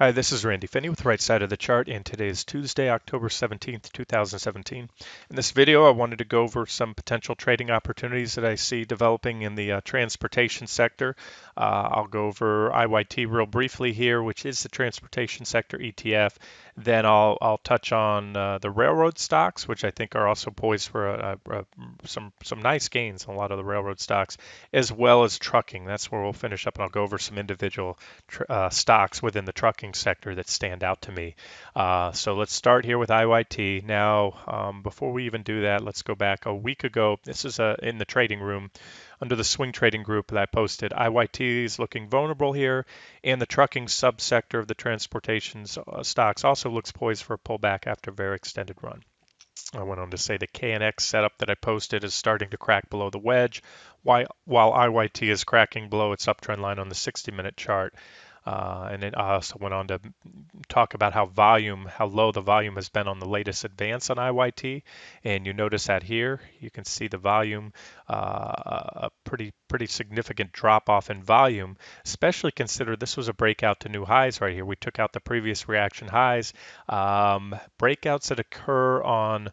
Hi, this is Randy Finney with Right Side of the Chart, and today is Tuesday, October 17th, 2017. In this video, I wanted to go over some potential trading opportunities that I see developing in the transportation sector. I'll go over IYT real briefly here, which is the transportation sector ETF. Then I'll touch on the railroad stocks, which I think are also poised for some nice gains on a lot of the railroad stocks, as well as trucking. That's where we'll finish up, and I'll go over some individual stocks within the trucking sector that stand out to me. So let's start here with IYT. Now, before we even do that, let's go back a week ago. This is in the trading room under the swing trading group that I posted. IYT is looking vulnerable here, and the trucking subsector of the transportation stocks also looks poised for a pullback after a very extended run. I went on to say the KNX setup that I posted is starting to crack below the wedge, while IYT is cracking below its uptrend line on the 60-minute chart. And then I also went on to talk about how low the volume has been on the latest advance on IYT. And you notice that here, you can see the volume, a pretty significant drop off in volume, especially consider this was a breakout to new highs right here. We took out the previous reaction highs. Breakouts that occur on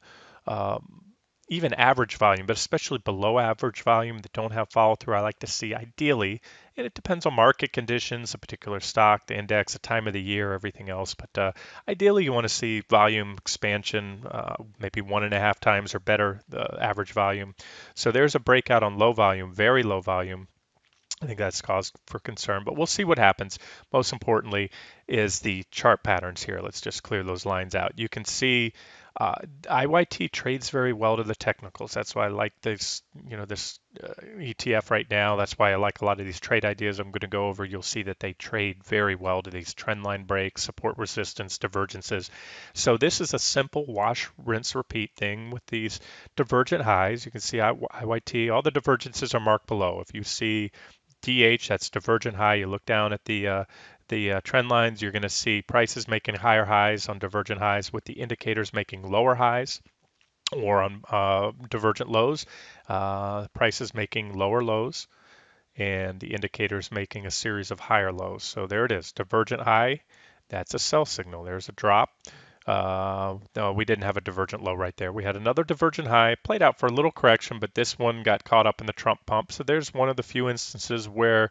even average volume, but especially below average volume that don't have follow through, I like to see ideally, and it depends on market conditions, a particular stock, the index, the time of the year, everything else. But ideally, you want to see volume expansion, maybe 1.5 times or better the average volume. So there's a breakout on low volume, very low volume. I think that's cause for concern, but we'll see what happens. Most importantly is the chart patterns here. Let's just clear those lines out. You can see IYT trades very well to the technicals. That's why I like this, this ETF right now. That's why I like a lot of these trade ideas I'm going to go over. You'll see that they trade very well to these trend line breaks, support resistance, divergences. So this is a simple wash, rinse, repeat thing with these divergent highs. You can see IYT, all the divergences are marked below. If you see DH, that's divergent high. You look down at the trend lines, you're going to see prices making higher highs on divergent highs with the indicators making lower highs, or on divergent lows, prices making lower lows, and the indicators making a series of higher lows. So there it is, divergent high. That's a sell signal. There's a drop. No, we didn't have a divergent low right there. We had another divergent high, played out for a little correction, but this one got caught up in the Trump pump. So there's one of the few instances where,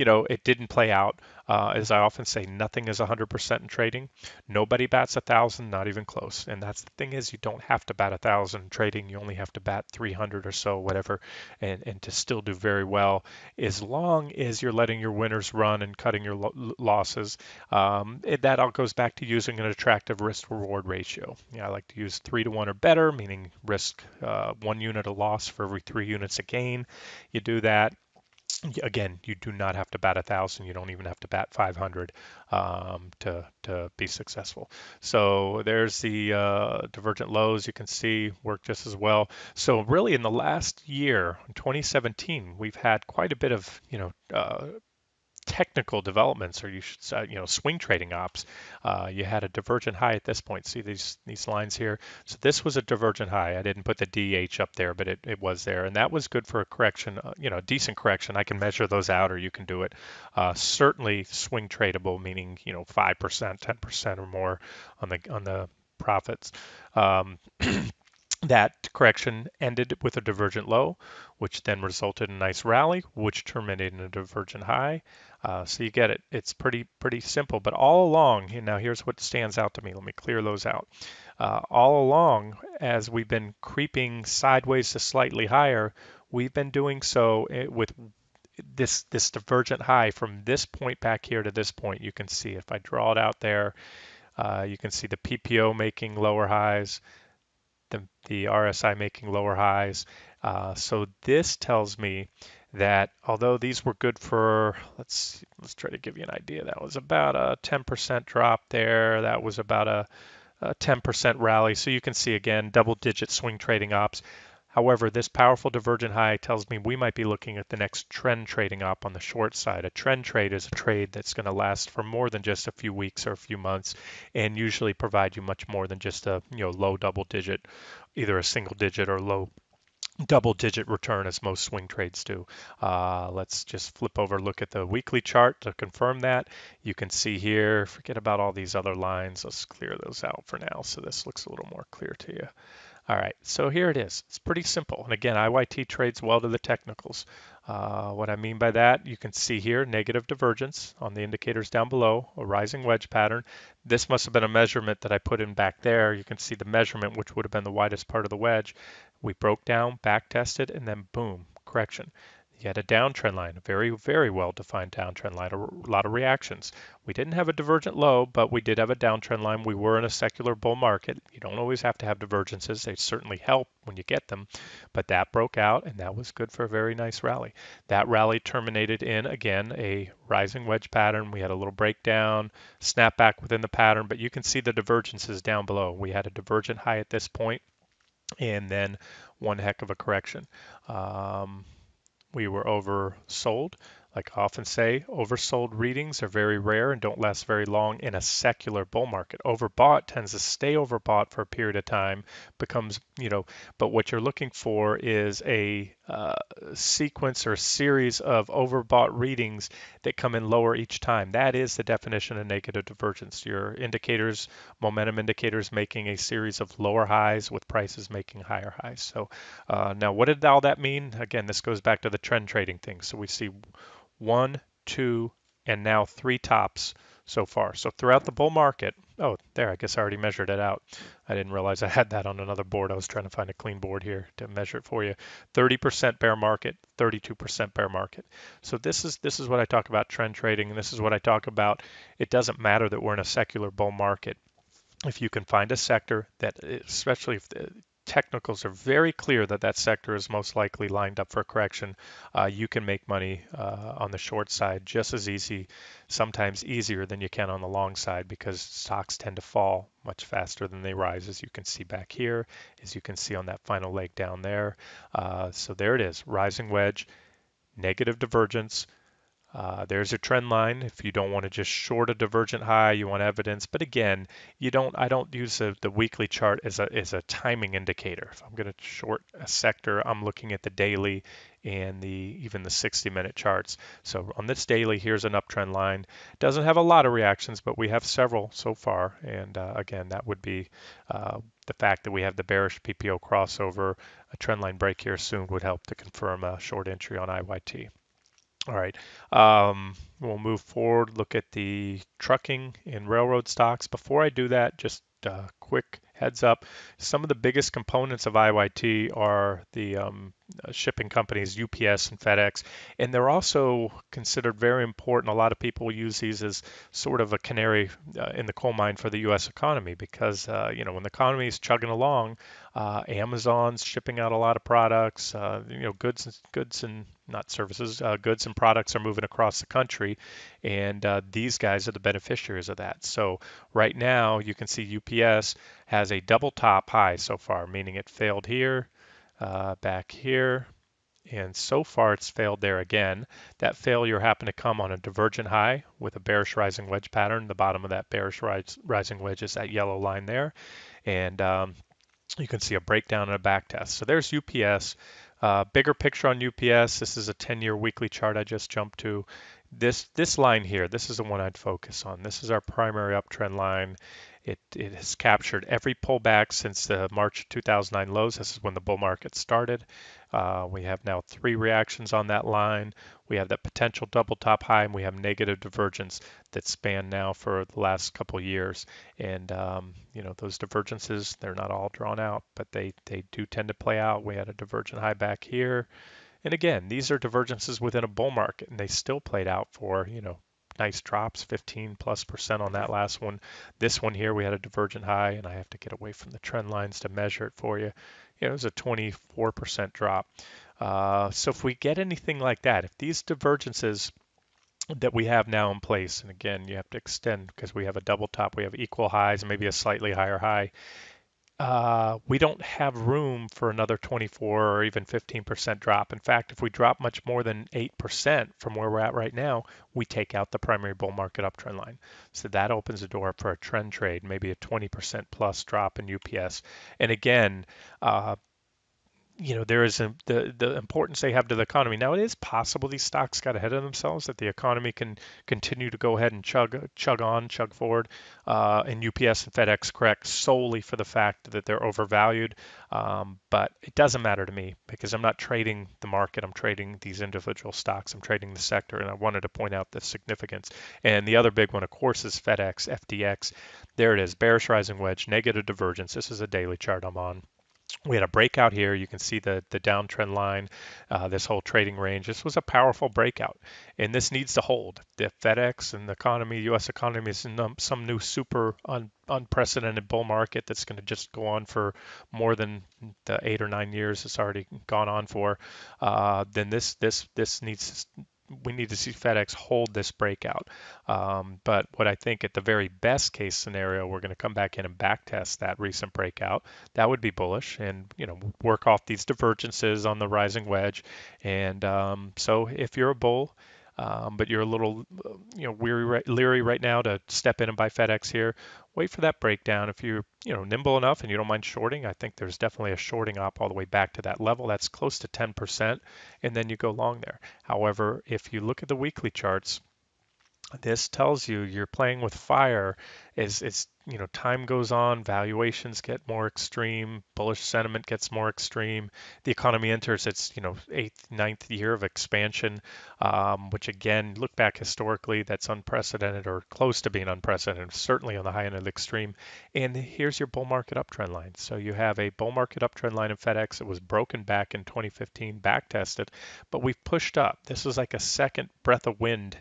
it didn't play out. As I often say, nothing is 100% in trading. Nobody bats 1,000, not even close. And that's the thing is, you don't have to bat 1,000 in trading. You only have to bat 300 or so, whatever, and to still do very well, as long as you're letting your winners run and cutting your losses. That all goes back to using an attractive risk-reward ratio. I like to use 3 to 1 or better, meaning risk 1 unit a loss for every 3 units a gain. You do that. Again, you do not have to bat 1,000. You don't even have to bat 500 to be successful. So there's the divergent lows. You can see work just as well. So really, in the last year, in 2017, we've had quite a bit of technical developments, or you should say, swing trading ops. You had a divergent high at this point. See these lines here? So this was a divergent high. I didn't put the DH up there, but it was there, and that was good for a correction. A decent correction. I can measure those out, or you can do it. Certainly swing tradable, meaning 5%, 10% or more on the profits. That correction ended with a divergent low, which then resulted in a nice rally, which terminated in a divergent high. So you get it. It's pretty simple. But all along, now here's what stands out to me. Let me clear those out. All along, as we've been creeping sideways to slightly higher, we've been doing so with this divergent high from this point back here to this point. You can see if I draw it out there, you can see the PPO making lower highs, the RSI making lower highs. So this tells me that although these were good for, let's try to give you an idea. That was about a 10% drop there. That was about a 10% rally. So you can see again, double-digit swing trading ops. However, this powerful divergent high tells me we might be looking at the next trend trading op on the short side. A trend trade is a trade that's going to last for more than just a few weeks or a few months, and usually provide you much more than just a low double digit, either a single digit or low double-digit return as most swing trades do. Let's just flip over, look at the weekly chart to confirm that. You can see here, forget about all these other lines. Let's clear those out for now so this looks a little more clear to you. All right, so here it is. It's pretty simple. And again, IYT trades well to the technicals. What I mean by that, you can see here negative divergence on the indicators down below, a rising wedge pattern. This must have been a measurement that I put in back there. You can see the measurement, which would have been the widest part of the wedge. We broke down, back tested, and then boom, correction. You had a downtrend line, a very, very well-defined downtrend line, a lot of reactions. We didn't have a divergent low, but we did have a downtrend line. We were in a secular bull market. You don't always have to have divergences. They certainly help when you get them, but that broke out, and that was good for a very nice rally. That rally terminated in, again, a rising wedge pattern. We had a little breakdown, snap back within the pattern, but you can see the divergences down below. We had a divergent high at this point, and then one heck of a correction. We were oversold. Like I often say, oversold readings are very rare and don't last very long in a secular bull market. Overbought tends to stay overbought for a period of time, becomes, but what you're looking for is a sequence or series of overbought readings that come in lower each time. That is the definition of negative divergence. Your indicators, momentum indicators, making a series of lower highs with prices making higher highs. So now what did all that mean? Again, this goes back to the trend trading thing. So we see 1, 2, and now 3 tops so far. So throughout the bull market, oh, there, I guess I already measured it out. I didn't realize I had that on another board. I was trying to find a clean board here to measure it for you. 30% bear market, 32% bear market. So this is what I talk about trend trading, and this is what I talk about. It doesn't matter that we're in a secular bull market. If you can find a sector that, especially if the technicals are very clear that that sector is most likely lined up for a correction, you can make money on the short side just as easy, sometimes easier than you can on the long side, because stocks tend to fall much faster than they rise, as you can see back here, as you can see on that final leg down there. So there it is, rising wedge, negative divergence. There's a trend line. If you don't want to just short a divergent high, you want evidence. But again, I don't use the weekly chart as a timing indicator. If I'm going to short a sector, I'm looking at the daily and even the 60-minute charts. So on this daily, here's an uptrend line. Doesn't have a lot of reactions, but we have several so far. And again, that would be the fact that we have the bearish PPO crossover. A trend line break here soon would help to confirm a short entry on IYT. All right, we'll move forward, look at the trucking and railroad stocks. Before I do that, just a quick heads up. Some of the biggest components of IYT are the shipping companies, UPS and FedEx, and they're also considered very important. A lot of people use these as sort of a canary in the coal mine for the U.S. economy because, when the economy is chugging along, Amazon's shipping out a lot of products, goods and not services, goods and products are moving across the country, and these guys are the beneficiaries of that. So right now, you can see UPS has a double top high so far, meaning it failed here, back here, and so far it's failed there again. That failure happened to come on a divergent high with a bearish rising wedge pattern. The bottom of that bearish rising wedge is that yellow line there, and you can see a breakdown and a back test. So there's UPS. Bigger picture on UPS. This is a 10-year weekly chart I just jumped to. This line here, this is the one I'd focus on. This is our primary uptrend line. It has captured every pullback since the March 2009 lows. This is when the bull market started. We have now 3 reactions on that line. We have that potential double top high, and we have negative divergence that span now for the last couple years. And those divergences, they're not all drawn out, but they do tend to play out. We had a divergent high back here. And again, these are divergences within a bull market, and they still played out for, nice drops, 15+% on that last one. This one here, we had a divergent high, and I have to get away from the trend lines to measure it for you. It was a 24% drop. So if we get anything like that, if these divergences that we have now in place, and again, you have to extend because we have a double top, we have equal highs, maybe a slightly higher high. We don't have room for another 24 or even 15% drop. In fact, if we drop much more than 8% from where we're at right now, we take out the primary bull market uptrend line. So that opens the door up for a trend trade, maybe a 20% plus drop in UPS. And again, there is the importance they have to the economy. Now, it is possible these stocks got ahead of themselves, that the economy can continue to go ahead and chug forward, and UPS and FedEx correct solely for the fact that they're overvalued. But it doesn't matter to me because I'm not trading the market. I'm trading these individual stocks. I'm trading the sector, and I wanted to point out the significance. And the other big one, of course, is FedEx, FDX. There it is, bearish rising wedge, negative divergence. This is a daily chart I'm on. We had a breakout here. You can see the downtrend line, this whole trading range. This was a powerful breakout, and this needs to hold. The FedEx and the economy, U.S. economy, is in some new super unprecedented bull market that's going to just go on for more than the 8 or 9 years it's already gone on for. Then this needs we need to see FedEx hold this breakout. But what I think at the very best case scenario, we're going to come back in and backtest that recent breakout. That would be bullish, and work off these divergences on the rising wedge. And so if you're a bull, but you're a little leery right now to step in and buy FedEx here, wait for that breakdown. If you're nimble enough and you don't mind shorting, I think there's definitely a shorting op all the way back to that level. That's close to 10%, and then you go long there. However, if you look at the weekly charts, this tells you you're playing with fire. As time goes on, valuations get more extreme, bullish sentiment gets more extreme. The economy enters its eighth, ninth year of expansion, which again, look back historically, that's unprecedented or close to being unprecedented, certainly on the high end of the extreme. And here's your bull market uptrend line. So you have a bull market uptrend line in FedEx. It was broken back in 2015, back tested, but we've pushed up. This is like a second breath of wind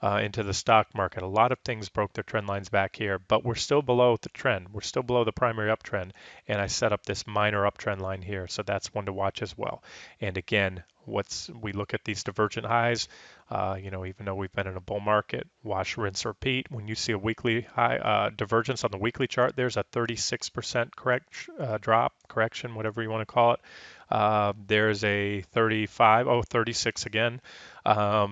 into the stock market. A lot of things broke their trend lines back here, but we're still below the trend. We're still below the primary uptrend, and I set up this minor uptrend line here, so that's one to watch as well. And again, we look at these divergent highs, even though we've been in a bull market, wash, rinse, repeat. When you see a weekly high divergence on the weekly chart, there's a 36% correction, whatever you want to call it. There's a 36 again.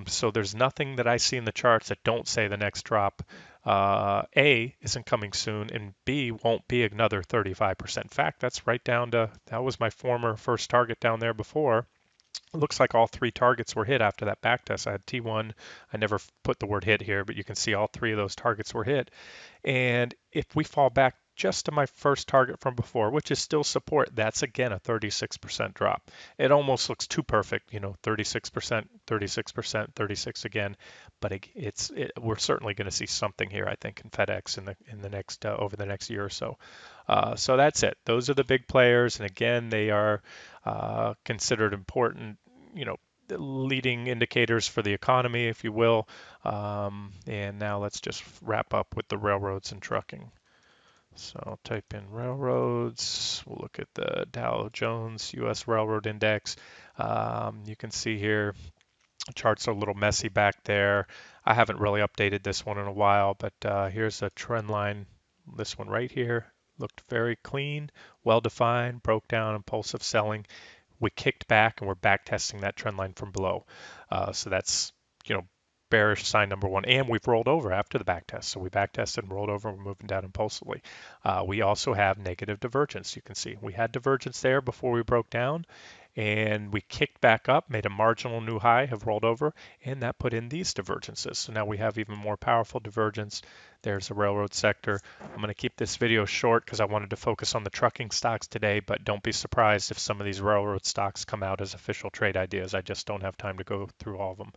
So there's nothing that I see in the charts that don't say the next drop, A, isn't coming soon, and B, won't be another 35%. In fact, that's right down to, that was my former first target down there before. It looks like all three targets were hit after that back test. I had T1. I never put the word hit here, but you can see all three of those targets were hit. And if we fall back just to my first target from before, which is still support, that's again a 36% drop. It almost looks too perfect, 36%, 36%, 36 again. But we're certainly going to see something here, I think, in FedEx in the next over the next year or so. So that's it. Those are the big players, and again, they are considered important, leading indicators for the economy, if you will. And now let's just wrap up with the railroads and trucking. So I'll type in railroads. We'll look at the Dow Jones US Railroad Index. You can see here, charts are a little messy back there. I haven't really updated this one in a while, but here's a trend line. This one right here looked very clean, well-defined, broke down impulsive selling. We kicked back and we're back testing that trend line from below. So that's, bearish sign number one. And we've rolled over after the back test. So we back tested and rolled over. We're moving down impulsively. We also have negative divergence. You can see we had divergence there before we broke down, and we kicked back up, made a marginal new high, have rolled over, and that put in these divergences. So now we have even more powerful divergence. There's the railroad sector. I'm going to keep this video short because I wanted to focus on the trucking stocks today, but don't be surprised if some of these railroad stocks come out as official trade ideas. I just don't have time to go through all of them.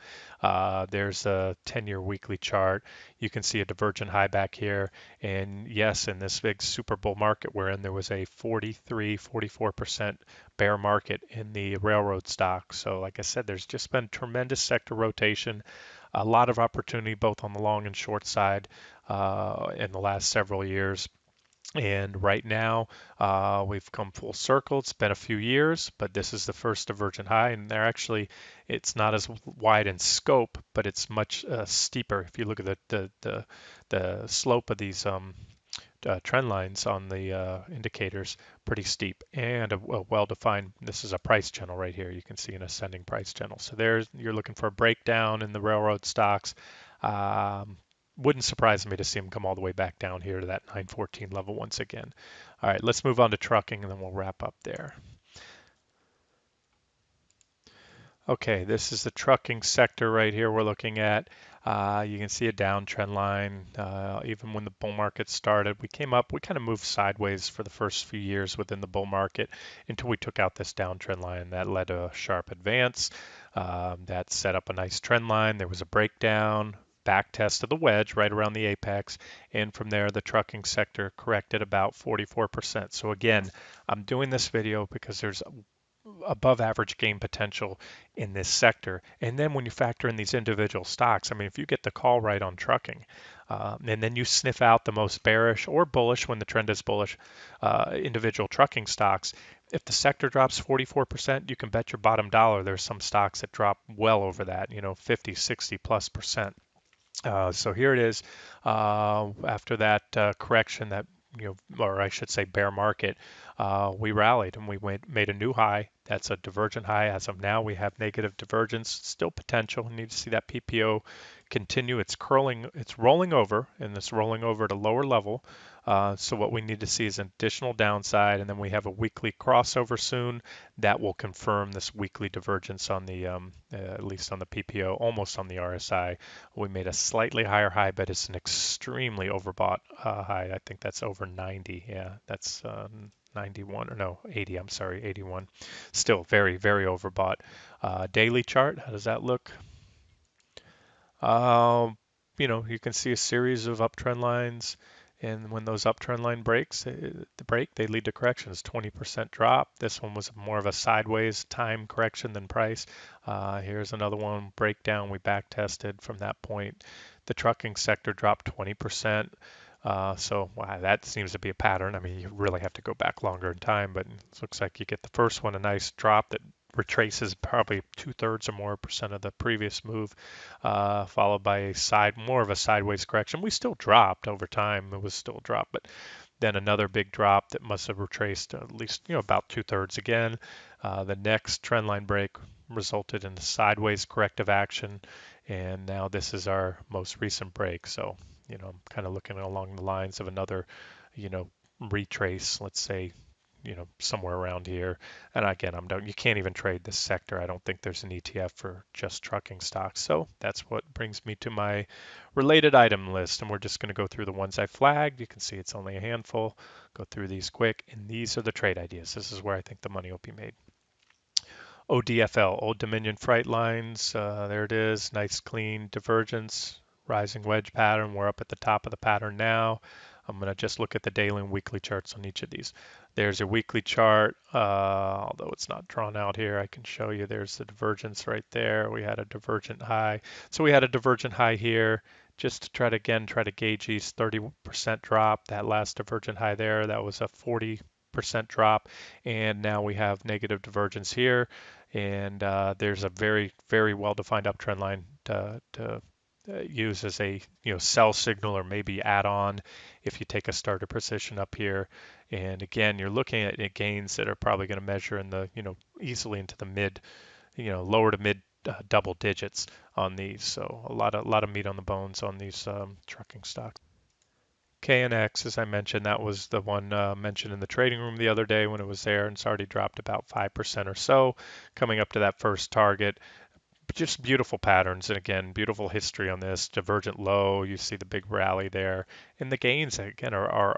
There's a 10-year weekly chart. You can see a divergent high back here. And yes, in this big super bull market we're in, there was a 44% bear market in the railroad stock. So like I said, there's just been tremendous sector rotation, a lot of opportunity both on the long and short side in the last several years. And right now, we've come full circle. It's been a few years, but this is the first divergent high, and it's not as wide in scope, but it's much steeper. If you look at the slope of these trend lines on the indicators, pretty steep and a well-defined. This is a price channel right here. You can see an ascending price channel. So you're looking for a breakdown in the railroad stocks. Wouldn't surprise me to see them come all the way back down here to that 914 level once again. All right, let's move on to trucking and then we'll wrap up there. Okay, this is the trucking sector right here we're looking at. You can see a downtrend line. Even when the bull market started, we came up, we kind of moved sideways for the first few years within the bull market until we took out this downtrend line. That led to a sharp advance. That set up a nice trend line. There was a breakdown, back test of the wedge right around the apex. And from there, the trucking sector corrected about 44%. So again, I'm doing this video because there's above average gain potential in this sector. And then when you factor in these individual stocks, I mean, if you get the call right on trucking, and then you sniff out the most bearish or bullish when the trend is bullish, individual trucking stocks, if the sector drops 44%, you can bet your bottom dollar there's some stocks that drop well over that, 50, 60 plus percent. So here it is. After that correction, that or I should say bear market, we rallied and we made a new high. That's a divergent high. As of now, we have negative divergence, still potential. We need to see that PPO continue. It's curling, it's rolling over, and it's rolling over at a lower level. So what we need to see is an additional downside, and then we have a weekly crossover soon that will confirm this weekly divergence on the, at least on the PPO, almost on the RSI. We made a slightly higher high, but it's an extremely overbought high. I think that's over 90. Yeah, that's 91 or no, 80. I'm sorry, 81. Still very, very overbought. Daily chart, how does that look? Um, you can see a series of uptrend lines, and when those uptrend line breaks, they lead to corrections. 20% drop. This one was more of a sideways time correction than price. Here's another one breakdown. We back tested from that point. The trucking sector dropped 20%. So wow, that seems to be a pattern. I mean, you really have to go back longer in time, but it looks like you get the first one, a nice drop that retraces probably 2/3 or more percent of the previous move, followed by more of a sideways correction. We still dropped over time. It was still a drop, but then another big drop that must have retraced at least, about 2/3 again. The next trend line break resulted in a sideways corrective action, and now this is our most recent break. So, I'm kind of looking along the lines of another, you know, retrace, let's say, somewhere around here. And again, you can't even trade this sector. I don't think there's an ETF for just trucking stocks. So that's what brings me to my related item list. And we're just going to go through the ones I flagged. You can see it's only a handful. Go through these quick. And these are the trade ideas. This is where I think the money will be made. ODFL, Old Dominion Freight Lines. There it is. Nice clean divergence, rising wedge pattern. We're up at the top of the pattern now. I'm going to just look at the daily and weekly charts on each of these. There's a weekly chart, although it's not drawn out here. I can show you there's the divergence right there. We had a divergent high. So we had a divergent high here just to try to gauge these 30% drop. That last divergent high there, that was a 40% drop. And now we have negative divergence here. And there's a very, very well-defined uptrend line to use as a sell signal or maybe add on if you take a starter position up here. And again, you're looking at gains that are probably going to measure in the easily into the mid, lower to mid double digits on these. So a lot of meat on the bones on these trucking stocks. KNX, as I mentioned, that was the one mentioned in the trading room the other day when it was there, and it's already dropped about 5% or so, coming up to that first target. Just beautiful patterns, and again, beautiful history on this divergent low. You see the big rally there, and the gains again are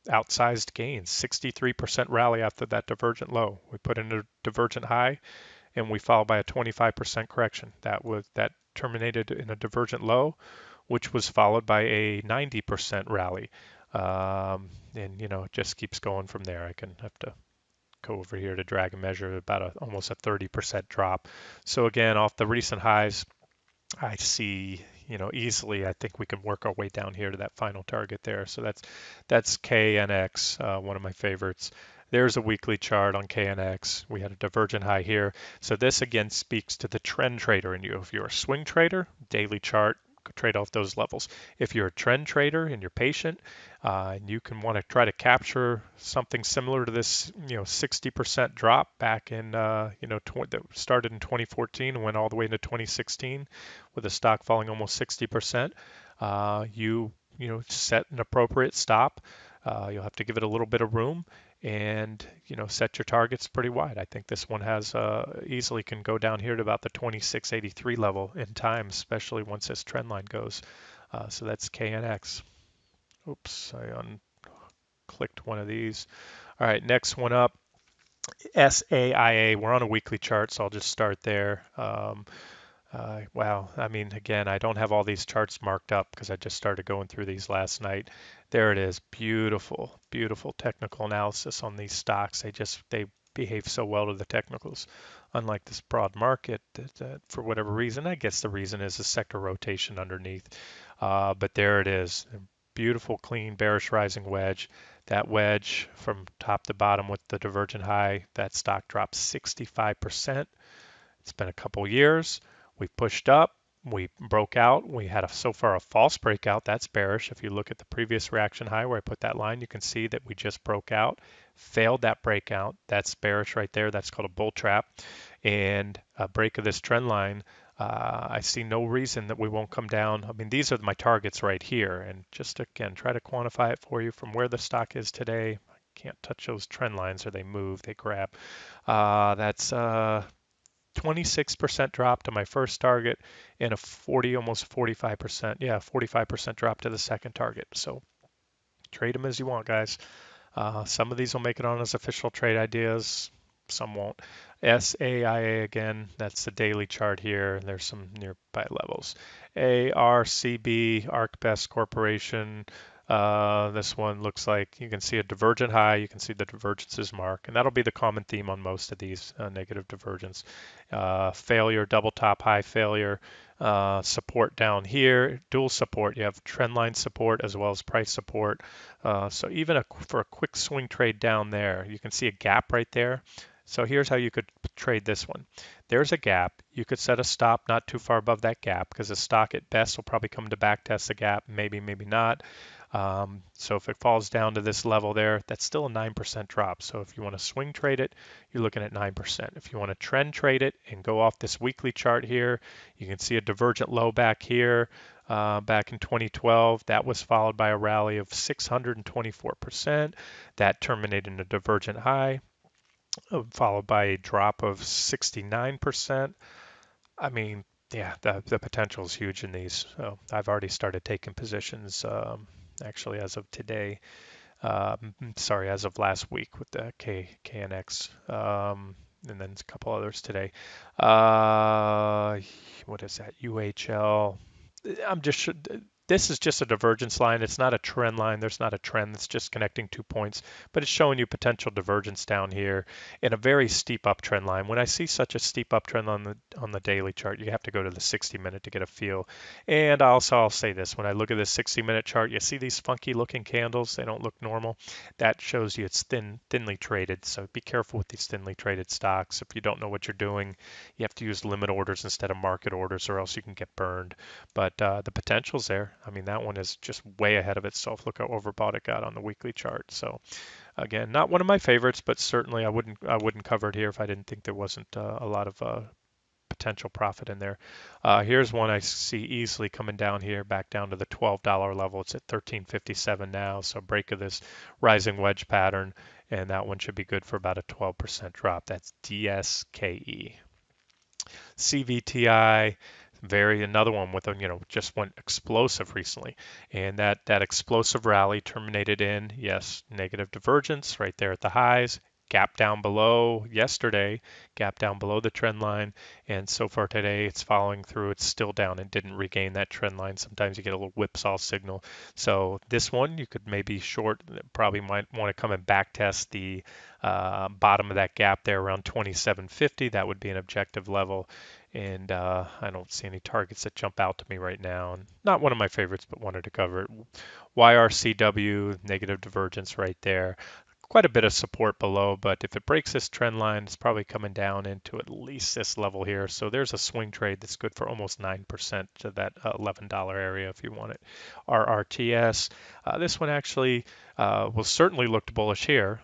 outsized gains. 63% rally after that divergent low. We put in a divergent high, and we followed by a 25% correction. That terminated in a divergent low, which was followed by a 90% rally. And it just keeps going from there. I can have to go over here to drag and measure about almost a 30% drop. So again, off the recent highs, I see, easily, I think we can work our way down here to that final target there. So that's KNX, one of my favorites. There's a weekly chart on KNX. We had a divergent high here. So this again speaks to the trend trader in you. If you're a swing trader, daily chart, trade off those levels. If you're a trend trader and you're patient, and you can want to try to capture something similar to this, 60% drop back in, that started in 2014 and went all the way into 2016 with the stock falling almost 60%. You set an appropriate stop. You'll have to give it a little bit of room, and set your targets pretty wide. I think this one has easily can go down here to about the 2683 level in time, especially once this trend line goes. So that's KNX. Oops, I unclicked one of these. All right, next one up, SAIA. We're on a weekly chart, so I'll just start there. Wow, I mean, again, I don't have all these charts marked up because I just started going through these last night. There it is, beautiful, beautiful technical analysis on these stocks. They behave so well to the technicals, unlike this broad market that for whatever reason, I guess the reason is the sector rotation underneath. But there it is, a beautiful, clean, bearish rising wedge. That wedge from top to bottom with the divergent high, that stock dropped 65%. It's been a couple years. We pushed up, we broke out. We had so far a false breakout. That's bearish. If you look at the previous reaction high where I put that line, you can see that we just broke out, failed that breakout. That's bearish right there. That's called a bull trap. And a break of this trend line, I see no reason that we won't come down. I mean, these are my targets right here. And just again, try to quantify it for you from where the stock is today. I can't touch those trend lines or they move, they grab. That's 26% drop to my first target and a 40, almost 45%, 45% drop to the second target. So trade them as you want, guys. Some of these will make it on as official trade ideas. Some won't. SAIA again, that's the daily chart here. There's some nearby levels. ARCB, ArcBest Corporation. This one looks like you can see a divergent high. You can see the divergences mark, and that'll be the common theme on most of these negative divergence. Failure, double top high failure. Support down here, dual support. You have trend line support as well as price support. So even for a quick swing trade down there, you can see a gap right there. So here's how you could trade this one. There's a gap. You could set a stop not too far above that gap because the stock at best will probably come to back test the gap, maybe not. So if it falls down to this level there, that's still a 9% drop. So if you want to swing trade it, you're looking at 9%. If you want to trend trade it and go off this weekly chart here, you can see a divergent low back here. Back in 2012, that was followed by a rally of 624%. That terminated in a divergent high, followed by a drop of 69%. I mean, yeah, the potential is huge in these. So I've already started taking positions, actually as of today. Sorry, as of last week with the KNX, and then a couple others today. What is that? UHL. I'm just This is just a divergence line. It's not a trend line. There's not a trend. It's just connecting 2 points, but it's showing you potential divergence down here in a very steep uptrend line. When I see such a steep uptrend on the daily chart, you have to go to the 60-minute to get a feel. And also, I'll say this: when I look at this 60-minute chart, you see these funky-looking candles. They don't look normal. That shows you it's thinly traded. So be careful with these thinly traded stocks. If you don't know what you're doing, you have to use limit orders instead of market orders, or else you can get burned. But the potential's there. I mean, that one is just way ahead of itself. Look how overbought it got on the weekly chart. So again, not one of my favorites, but certainly I wouldn't cover it here if I didn't think there wasn't a lot of potential profit in there. Here's one I see easily coming down here, back down to the $12 level. It's at $13.57 now. So break of this rising wedge pattern, and that one should be good for about a 12% drop. That's DSKE. CVTI, another one with just went explosive recently, and that explosive rally terminated in, yes, negative divergence right there at the highs, gap down below yesterday, gap down below the trend line, and so far today it's following through. It's still down and didn't regain that trend line. Sometimes you get a little whipsaw signal. So this one you could maybe short, probably might want to come and back test the bottom of that gap there around 27.50. That would be an objective level. And I don't see any targets that jump out to me right now. And not one of my favorites, but wanted to cover it. YRCW, negative divergence right there. Quite a bit of support below, but if it breaks this trend line, it's probably coming down into at least this level here. So there's a swing trade that's good for almost 9% to that $11 area if you want it. RRTS, this one actually will certainly looked bullish here.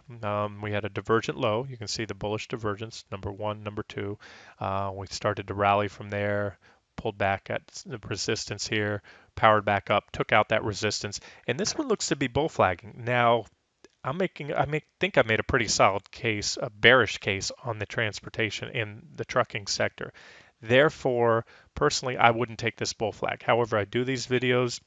We had a divergent low. You can see the bullish divergence, number one, number two. We started to rally from there, pulled back at the resistance here, powered back up, took out that resistance, and this one looks to be bull flagging. Now, think I made a pretty solid case, a bearish case on the transportation in the trucking sector. Therefore, personally, I wouldn't take this bull flag. However, I do these videos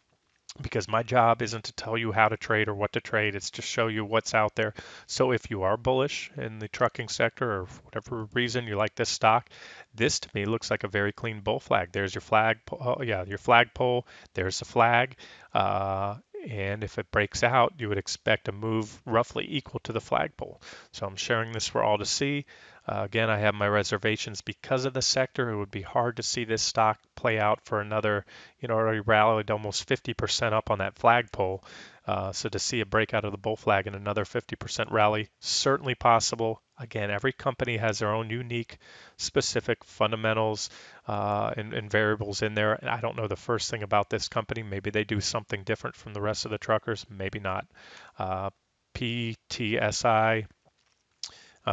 because my job isn't to tell you how to trade or what to trade. It's to show you what's out there. So if you are bullish in the trucking sector or for whatever reason you like this stock, this to me looks like a very clean bull flag. There's your flag, yeah, your flagpole. There's the flag. Uh, and if it breaks out, you would expect a move roughly equal to the flagpole. So I'm sharing this for all to see. Again, I have my reservations because of the sector. It would be hard to see this stock play out for another, already rallied almost 50% up on that flagpole. So to see a breakout of the bull flag and another 50% rally, certainly possible. Again, every company has their own unique, specific fundamentals and variables in there. And I don't know the first thing about this company. Maybe they do something different from the rest of the truckers. Maybe not. PTSI.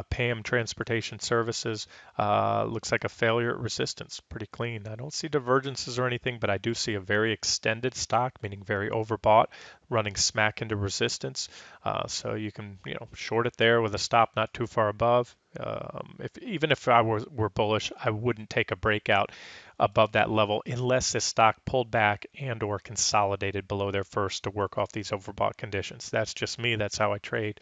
PAM Transportation Services looks like a failure at resistance, pretty clean. I don't see divergences or anything, but I do see a very extended stock, meaning very overbought, running smack into resistance. So you can, short it there with a stop not too far above. Even if I were bullish, I wouldn't take a breakout above that level unless this stock pulled back and or consolidated below there first to work off these overbought conditions. That's just me. That's how I trade.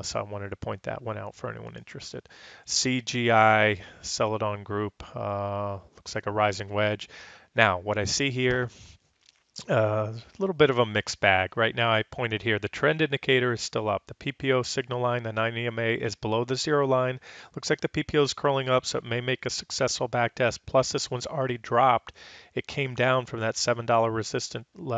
So I wanted to point that one out for anyone interested. CGI Celadon Group looks like a rising wedge. Now, what I see here, a little bit of a mixed bag. Right now, I pointed here, the trend indicator is still up. The PPO signal line, the 9 EMA, is below the zero line. Looks like the PPO is curling up, so it may make a successful back test. Plus, this one's already dropped. It came down from that $7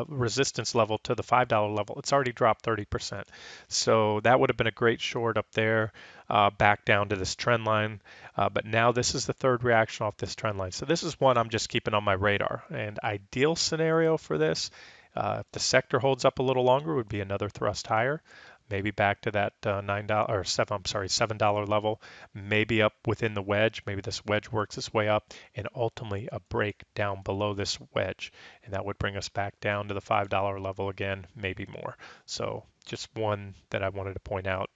resistance level to the $5 level. It's already dropped 30%. So that would have been a great short up there, back down to this trend line. But now this is the third reaction off this trend line. So this is one I'm just keeping on my radar. And ideal scenario for this, if the sector holds up a little longer, would be another thrust higher, maybe back to that $9 or $7 level, maybe up within the wedge. Maybe this wedge works its way up, and ultimately a break down below this wedge, and that would bring us back down to the $5 level again, maybe more. So just one that I wanted to point out.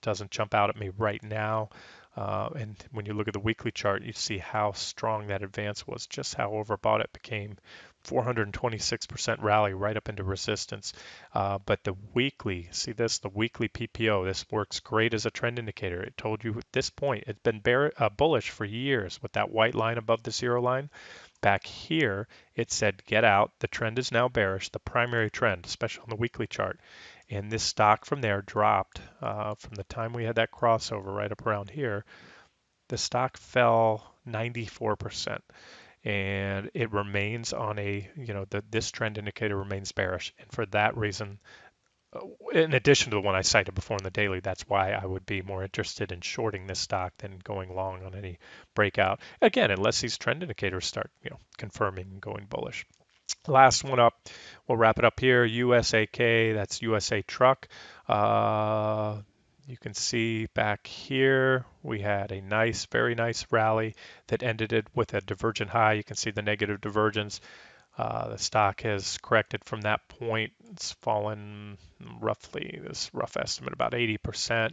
Doesn't jump out at me right now. And when you look at the weekly chart, you see how strong that advance was, just how overbought it became. 426% rally right up into resistance. But the weekly, see this, the weekly PPO, this works great as a trend indicator. It told you at this point, it's been bullish for years with that white line above the zero line. Back here, it said, get out. The trend is now bearish, the primary trend, especially on the weekly chart. And this stock from there dropped from the time we had that crossover right up around here. The stock fell 94%. And it remains on this trend indicator remains bearish. And for that reason, in addition to the one I cited before in the daily, that's why I would be more interested in shorting this stock than going long on any breakout. Again, unless these trend indicators start, confirming and going bullish. Last one up, we'll wrap it up here. USAK, that's USA Truck. You can see back here we had a nice, very nice rally that ended it with a divergent high. You can see the negative divergence. The stock has corrected from that point. It's fallen roughly, this rough estimate, about 80%.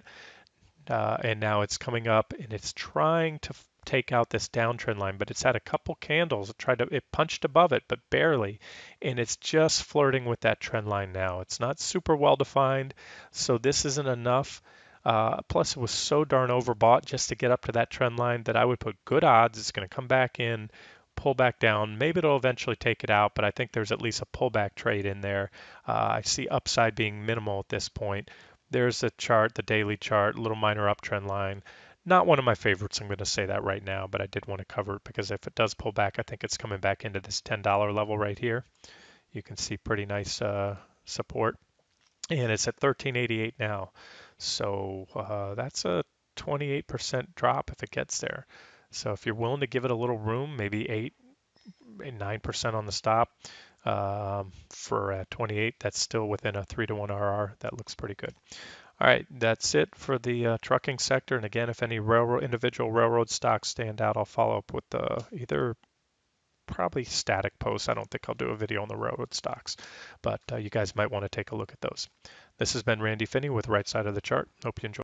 And now it's coming up and it's trying to take out this downtrend line, but it's had a couple candles. It punched above it, but barely. And it's just flirting with that trend line now. It's not super well defined, so this isn't enough. Plus, it was so darn overbought just to get up to that trend line that I would put good odds it's going to come back in, pull back down. Maybe it'll eventually take it out, but I think there's at least a pullback trade in there. I see upside being minimal at this point. There's the chart, the daily chart, little minor uptrend line. Not one of my favorites, I'm going to say that right now, but I did want to cover it because if it does pull back, I think it's coming back into this $10 level right here. You can see pretty nice support. And it's at 1388 now. So that's a 28% drop if it gets there. So if you're willing to give it a little room, maybe 8, 9% on the stop for 28, that's still within a 3-to-1 RR. That looks pretty good. All right, that's it for the trucking sector. And again, if any individual railroad stocks stand out, I'll follow up with either probably static posts. I don't think I'll do a video on the railroad stocks, but you guys might want to take a look at those. This has been Randy Finney with Right Side of the Chart. Hope you enjoy.